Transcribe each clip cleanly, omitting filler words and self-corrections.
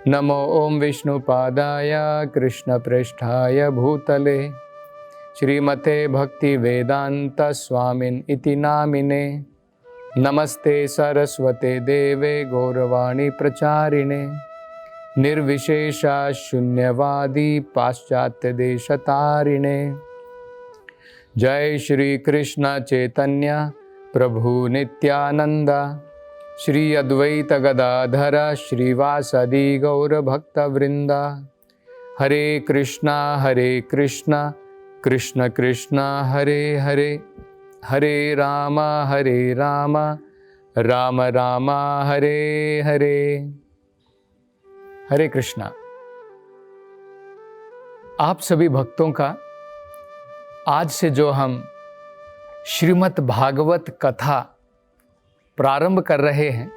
नमो ओम विष्णुपादाय कृष्णप्रेष्ठाय भूतले श्रीमते भक्ति वेदांत स्वामिन इति नामिने। नमस्ते सरस्वते देवे गौरवाणी प्रचारिणे निर्विशेषा शून्यवादी पाश्चात्य देशतारिणे। जय श्री कृष्ण चैतन्य प्रभु नित्यानंद श्री अद्वैत गदाधर श्रीवासदि गौर भक्त वृंदा। हरे कृष्णा कृष्ण कृष्ण हरे हरे, हरे राम राम राम हरे हरे। हरे कृष्णा। आप सभी भक्तों का आज से जो हम श्रीमद् भागवत कथा प्रारंभ कर रहे हैं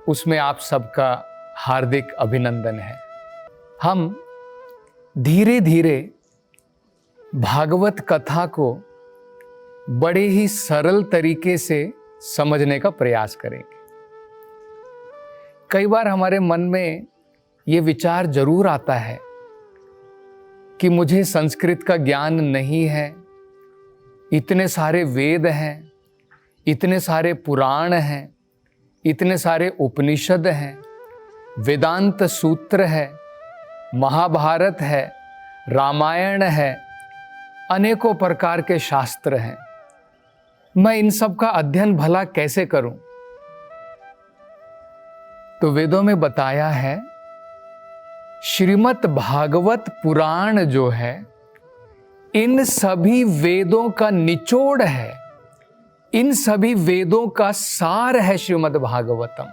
उसमें आप सबका हार्दिक अभिनंदन है। हम धीरे धीरे भागवत कथा को बड़े ही सरल तरीके से समझने का प्रयास करेंगे। कई बार हमारे मन में ये विचार जरूर आता है कि मुझे संस्कृत का ज्ञान नहीं है, इतने सारे वेद हैं, इतने सारे पुराण हैं, इतने सारे उपनिषद हैं, वेदांत सूत्र है, महाभारत है, रामायण है, अनेकों प्रकार के शास्त्र हैं। मैं इन सब का अध्ययन भला कैसे करूं? तो वेदों में बताया है श्रीमद् भागवत पुराण जो है इन सभी वेदों का निचोड़ है, इन सभी वेदों का सार है श्रीमद् भागवतम।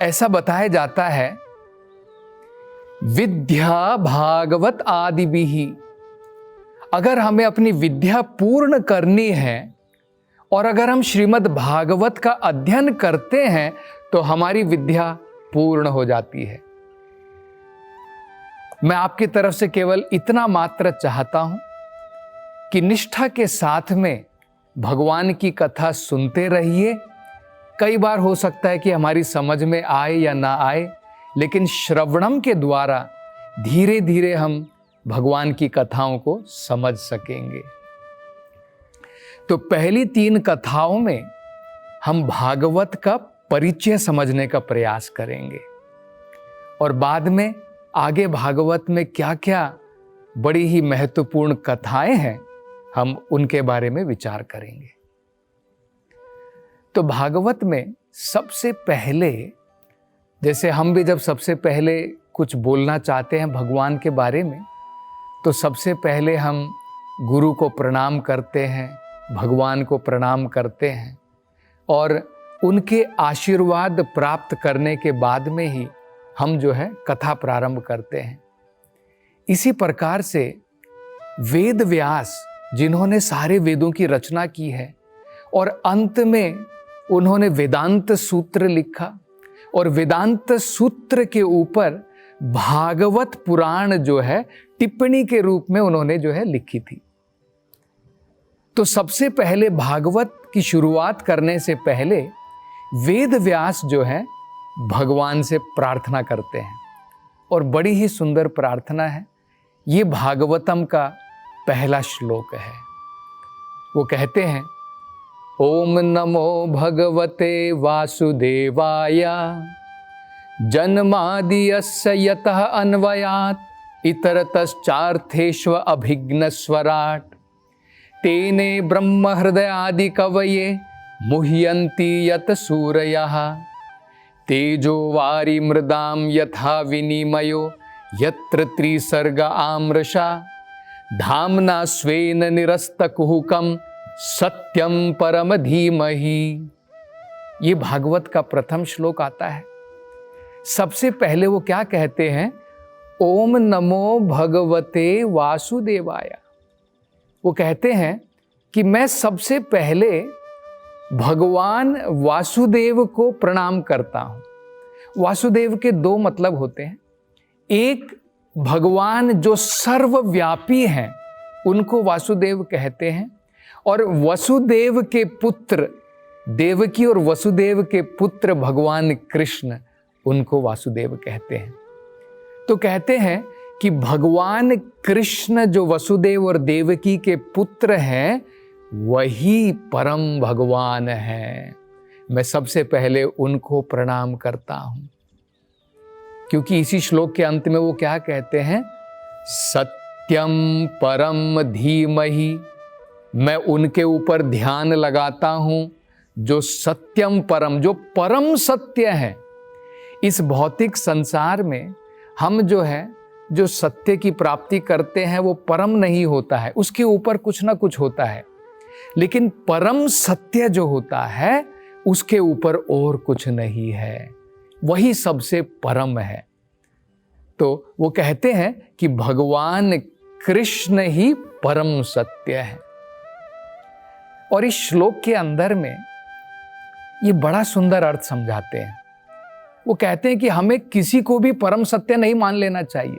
ऐसा बताया जाता है विद्या भागवत आदि भी। अगर हमें अपनी विद्या पूर्ण करनी है और अगर हम श्रीमद् भागवत का अध्ययन करते हैं तो हमारी विद्या पूर्ण हो जाती है। मैं आपकी तरफ से केवल इतना मात्र चाहता हूं कि निष्ठा के साथ में भगवान की कथा सुनते रहिए। कई बार हो सकता है कि हमारी समझ में आए या ना आए, लेकिन श्रवणम के द्वारा धीरे धीरे हम भगवान की कथाओं को समझ सकेंगे। तो पहली 3 कथाओं में हम भागवत का परिचय समझने का प्रयास करेंगे और बाद में आगे भागवत में क्या क्या बड़ी ही महत्वपूर्ण कथाएं हैं हम उनके बारे में विचार करेंगे। तो भागवत में सबसे पहले, जैसे हम भी जब सबसे पहले कुछ बोलना चाहते हैं भगवान के बारे में तो सबसे पहले हम गुरु को प्रणाम करते हैं, भगवान को प्रणाम करते हैं और उनके आशीर्वाद प्राप्त करने के बाद में ही हम जो है कथा प्रारंभ करते हैं। इसी प्रकार से वेद व्यास जिन्होंने सारे वेदों की रचना की है और अंत में उन्होंने वेदांत सूत्र लिखा और वेदांत सूत्र के ऊपर भागवत पुराण जो है टिप्पणी के रूप में उन्होंने जो है लिखी थी। तो सबसे पहले भागवत की शुरुआत करने से पहले वेद व्यास जो है भगवान से प्रार्थना करते हैं और बड़ी ही सुंदर प्रार्थना है। ये भागवतम का पहला श्लोक है। वो कहते हैं ओम नमो भगवते वासुदेवाय जन्मादियस्य यतः अन्वयात् इतरतश्चार्थेष्व अभिघ्नस्वराट् तेने ब्रह्म हृदयादि कवये मुह्यन्ति यत सूरयः तेजो वारी मृदाम यथा विनिमयो यत्र त्रिसर्ग आमृषा धाम्ना स्वेन निरस्तकुहुकम सत्यम परम धीमहि। ये भागवत का प्रथम श्लोक आता है। सबसे पहले वो क्या कहते हैं? ओम नमो भगवते वासुदेवाय। वो कहते हैं कि मैं सबसे पहले भगवान वासुदेव को प्रणाम करता हूं। वासुदेव के 2 मतलब होते हैं। एक भगवान जो सर्वव्यापी हैं उनको वासुदेव कहते हैं और वसुदेव के पुत्र देवकी और वसुदेव के पुत्र भगवान कृष्ण उनको वासुदेव कहते हैं। तो कहते हैं कि भगवान कृष्ण जो वसुदेव और देवकी के पुत्र हैं, वही परम भगवान हैं। मैं सबसे पहले उनको प्रणाम करता हूं। क्योंकि इसी श्लोक के अंत में वो क्या कहते हैं, सत्यम परम धीमहि, मैं उनके ऊपर ध्यान लगाता हूं जो सत्यम परम, जो परम सत्य है। इस भौतिक संसार में हम जो सत्य की प्राप्ति करते हैं वो परम नहीं होता है, उसके ऊपर कुछ ना कुछ होता है। लेकिन परम सत्य जो होता है उसके ऊपर और कुछ नहीं है, वही सबसे परम है। तो वो कहते हैं कि भगवान कृष्ण ही परम सत्य है। और इस श्लोक के अंदर में ये बड़ा सुंदर अर्थ समझाते हैं। वो कहते हैं कि हमें किसी को भी परम सत्य नहीं मान लेना चाहिए,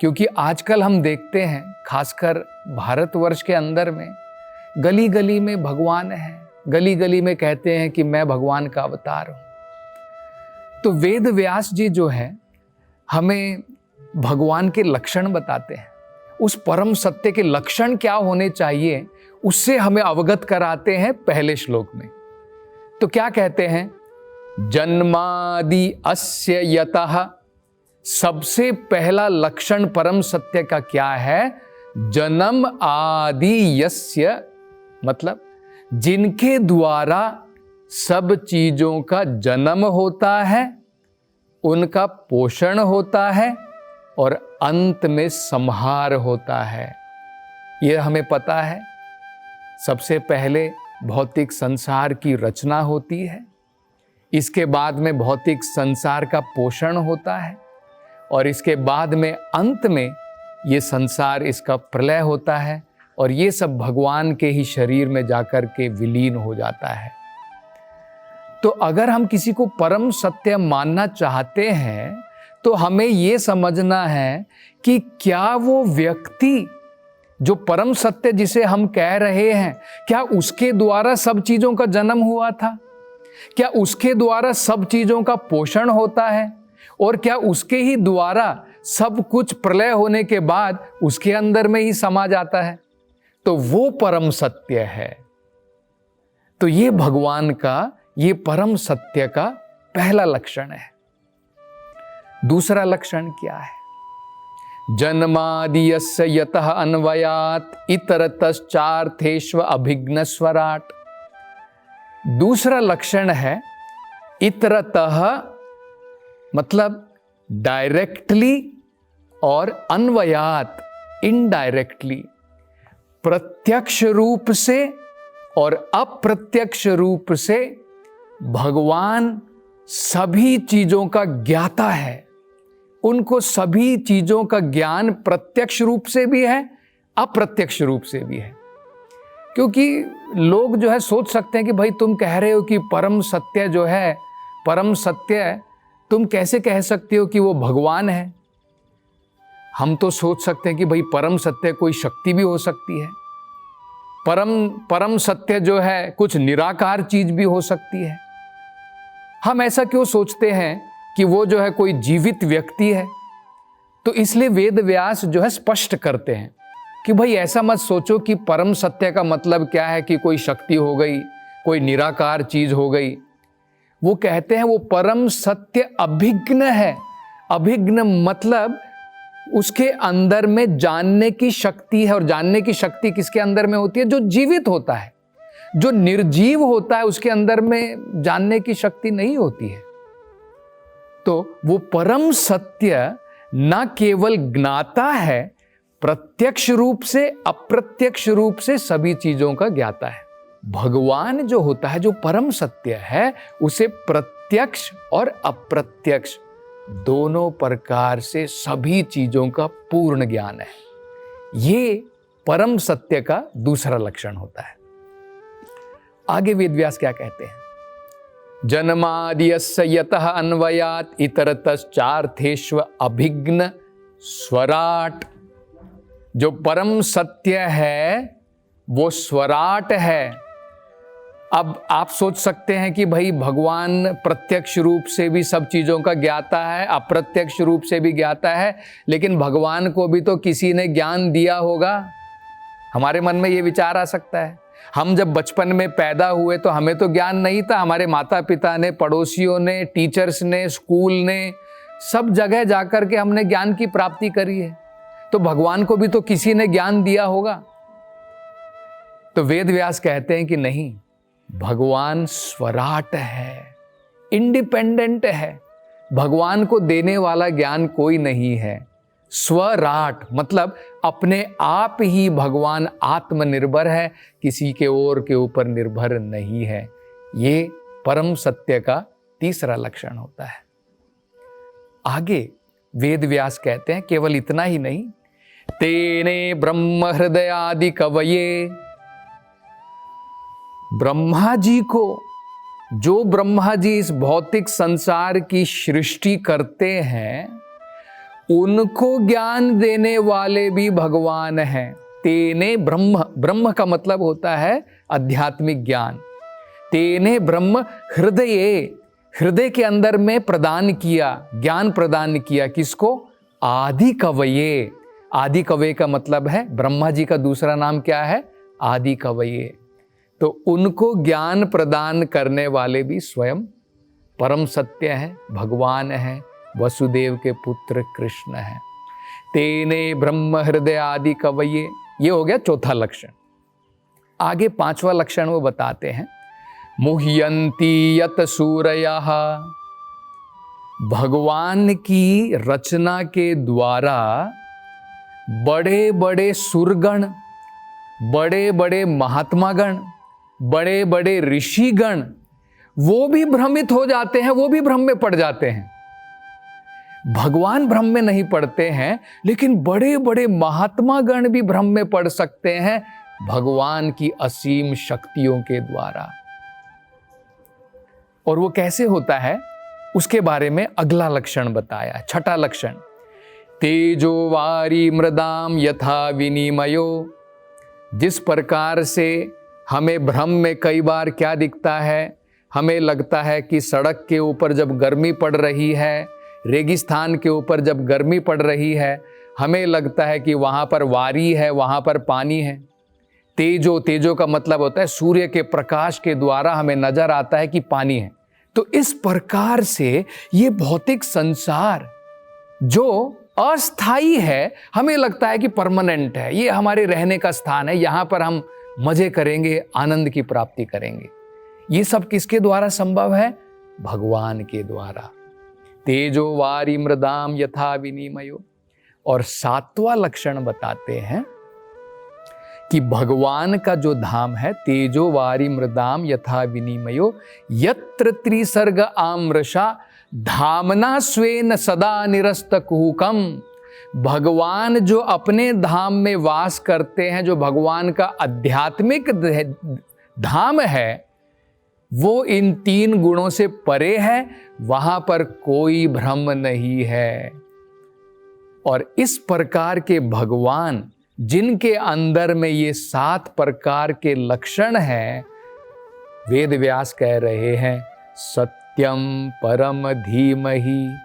क्योंकि आजकल हम देखते हैं, खासकर भारतवर्ष के अंदर में गली गली में भगवान है, गली गली में कहते हैं कि मैं भगवान का अवतार हूं। तो वेद व्यास जी जो है हमें भगवान के लक्षण बताते हैं, उस परम सत्य के लक्षण क्या होने चाहिए उससे हमें अवगत कराते हैं पहले श्लोक में। तो क्या कहते हैं, जन्मादि अस्य यतः, सबसे पहला लक्षण परम सत्य का क्या है, जन्म आदि यस्य, मतलब जिनके द्वारा सब चीजों का जन्म होता है, उनका पोषण होता है और अंत में संहार होता है। यह हमें पता है। सबसे पहले भौतिक संसार की रचना होती है, इसके बाद में भौतिक संसार का पोषण होता है और इसके बाद में अंत में ये संसार, इसका प्रलय होता है और ये सब भगवान के ही शरीर में जाकर के विलीन हो जाता है। तो अगर हम किसी को परम सत्य मानना चाहते हैं तो हमें ये समझना है कि क्या वो व्यक्ति जो परम सत्य जिसे हम कह रहे हैं, क्या उसके द्वारा सब चीजों का जन्म हुआ था, क्या उसके द्वारा सब चीजों का पोषण होता है और क्या उसके ही द्वारा सब कुछ प्रलय होने के बाद उसके अंदर में ही समा जाता है, तो वो परम सत्य है। तो ये भगवान का, ये परम सत्य का पहला लक्षण है। दूसरा लक्षण क्या है, जन्मादियस्य यतः अन्वयात् इतरतश्चार्थेष्व अभिघ्न स्वराट। दूसरा लक्षण है इतरतः, मतलब डायरेक्टली, और अन्वयात इनडायरेक्टली, प्रत्यक्ष रूप से और अप्रत्यक्ष रूप से भगवान सभी चीजों का ज्ञाता है। उनको सभी चीजों का ज्ञान प्रत्यक्ष रूप से भी है, अप्रत्यक्ष रूप से भी है। क्योंकि लोग सोच सकते हैं कि भाई तुम कह रहे हो कि परम सत्य जो है, परम सत्य, तुम कैसे कह सकते हो कि वो भगवान है। हम तो सोच सकते हैं कि भाई परम सत्य कोई शक्ति भी हो सकती है, परम सत्य जो है कुछ निराकार चीज भी हो सकती है। हम ऐसा क्यों सोचते हैं कि वो कोई जीवित व्यक्ति है। तो इसलिए वेद व्यास स्पष्ट करते हैं कि भाई ऐसा मत सोचो कि परम सत्य का मतलब क्या है कि कोई शक्ति हो गई, कोई निराकार चीज हो गई। वो कहते हैं वो परम सत्य अभिज्ञ है। अभिज्ञ मतलब उसके अंदर में जानने की शक्ति है, और जानने की शक्ति किसके अंदर में होती है, जो जीवित होता है। जो निर्जीव होता है उसके अंदर में जानने की शक्ति नहीं होती है। तो वो परम सत्य न केवल ज्ञाता है, प्रत्यक्ष रूप से अप्रत्यक्ष रूप से सभी चीजों का ज्ञाता है। भगवान जो होता है, जो परम सत्य है, उसे प्रत्यक्ष और अप्रत्यक्ष दोनों प्रकार से सभी चीजों का पूर्ण ज्ञान है। ये परम सत्य का दूसरा लक्षण होता है। आगे वेदव्यास क्या कहते हैं, जन्मादियस्य यतः अन्वयात् इतरतश्चार्थेष्व अभिघ्न स्वराट। जो परम सत्य है वो स्वराट है, अब आप सोच सकते हैं कि भाई भगवान प्रत्यक्ष रूप से भी सब चीज़ों का ज्ञाता है, अप्रत्यक्ष रूप से भी ज्ञाता है, लेकिन भगवान को भी तो किसी ने ज्ञान दिया होगा। हमारे मन में ये विचार आ सकता है। हम जब बचपन में पैदा हुए तो हमें तो ज्ञान नहीं था, हमारे माता पिता ने, पड़ोसियों ने, टीचर्स ने, स्कूल ने, सब जगह जाकर के हमने ज्ञान की प्राप्ति करी है। तो भगवान को भी तो किसी ने ज्ञान दिया होगा। तो वेद व्यास कहते हैं कि नहीं, भगवान स्वराट है, इंडिपेंडेंट है। भगवान को देने वाला ज्ञान कोई नहीं है। स्वराट मतलब अपने आप ही भगवान आत्मनिर्भर है, किसी के और के ऊपर निर्भर नहीं है। ये परम सत्य का तीसरा लक्षण होता है। आगे वेद व्यास कहते हैं केवल इतना ही नहीं, तेने ब्रह्म हृदयादि कवये, ब्रह्मा जी को, जो ब्रह्मा जी इस भौतिक संसार की सृष्टि करते हैं, उनको ज्ञान देने वाले भी भगवान हैं। तेने ब्रह्म, ब्रह्म का मतलब होता है आध्यात्मिक ज्ञान। तेने ब्रह्म हृदये, हृदय के अंदर में प्रदान किया, ज्ञान प्रदान किया। किसको? आदि कवये। आदि कवये का मतलब है, ब्रह्मा जी का दूसरा नाम क्या है? आदि कवये। तो उनको ज्ञान प्रदान करने वाले भी स्वयं परम सत्य है, भगवान है, वसुदेव के पुत्र कृष्ण है। तेने ब्रह्म हृदय आदि कवये, ये हो गया चौथा लक्षण। आगे पांचवा लक्षण वो बताते हैं, मुह्यंती यत सूरयः, भगवान की रचना के द्वारा बड़े बड़े सुरगण, बड़े बड़े महात्मागण, बड़े बड़े ऋषिगण, वो भी भ्रमित हो जाते हैं, वो भी भ्रम में पड़ जाते हैं। भगवान भ्रम में नहीं पड़ते हैं, लेकिन बड़े बड़े महात्मा गण भी भ्रम में पड़ सकते हैं भगवान की असीम शक्तियों के द्वारा। और वो कैसे होता है उसके बारे में अगला लक्षण बताया, छठा लक्षण, तेजो वारी मृदाम यथा विनिमयो। जिस प्रकार से हमें भ्रम में कई बार क्या दिखता है, हमें लगता है कि सड़क के ऊपर जब गर्मी पड़ रही है, रेगिस्तान के ऊपर जब गर्मी पड़ रही है, हमें लगता है कि वहाँ पर वारी है, वहाँ पर पानी है। तेजो, तेजो का मतलब होता है सूर्य के प्रकाश के द्वारा हमें नजर आता है कि पानी है। तो इस प्रकार से ये भौतिक संसार जो अस्थाई है, हमें लगता है कि परमानेंट है, ये हमारे रहने का स्थान है, यहाँ पर हम मजे करेंगे, आनंद की प्राप्ति करेंगे। ये सब किसके द्वारा संभव है? भगवान के द्वारा। तेजो वारी मृदाम यथा विनिमयो। और सातवां लक्षण बताते हैं कि भगवान का जो धाम है, तेजो वारी मृदाम यथा विनिमयो, यत्र त्रिसर्ग आम्रषा धामना स्वेन सदा निरस्त कुहुकम। भगवान जो अपने धाम में वास करते हैं, जो भगवान का आध्यात्मिक धाम है, वो इन तीन गुणों से परे है, वहां पर कोई भ्रम नहीं है। और इस प्रकार के भगवान जिनके अंदर में ये 7 प्रकार के लक्षण हैं, वेद व्यास कह रहे हैं सत्यम परम धीमहि,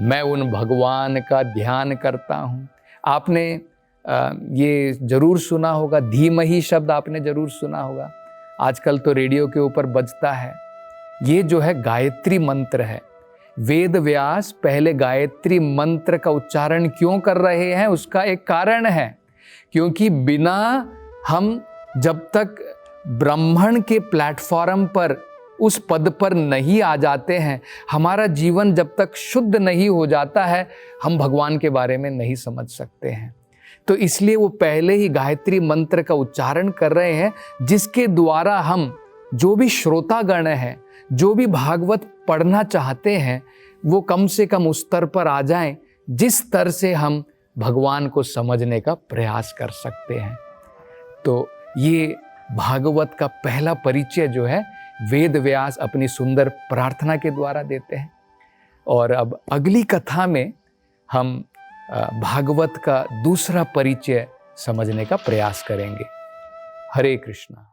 मैं उन भगवान का ध्यान करता हूँ। आपने ये जरूर सुना होगा, धीमहि शब्द आपने जरूर सुना होगा, आजकल तो रेडियो के ऊपर बजता है। ये जो है गायत्री मंत्र है। वेद व्यास पहले गायत्री मंत्र का उच्चारण क्यों कर रहे हैं, उसका एक कारण है, क्योंकि बिना हम जब तक ब्राह्मण के प्लेटफॉर्म पर, उस पद पर नहीं आ जाते हैं, हमारा जीवन जब तक शुद्ध नहीं हो जाता है, हम भगवान के बारे में नहीं समझ सकते हैं। तो इसलिए वो पहले ही गायत्री मंत्र का उच्चारण कर रहे हैं, जिसके द्वारा हम जो भी श्रोतागण हैं, जो भी भागवत पढ़ना चाहते हैं, वो कम से कम उस स्तर पर आ जाएं जिस स्तर से हम भगवान को समझने का प्रयास कर सकते हैं। तो ये भागवत का पहला परिचय जो है वेद व्यास अपनी सुंदर प्रार्थना के द्वारा देते हैं। और अब अगली कथा में हम भागवत का दूसरा परिचय समझने का प्रयास करेंगे। हरे कृष्णा।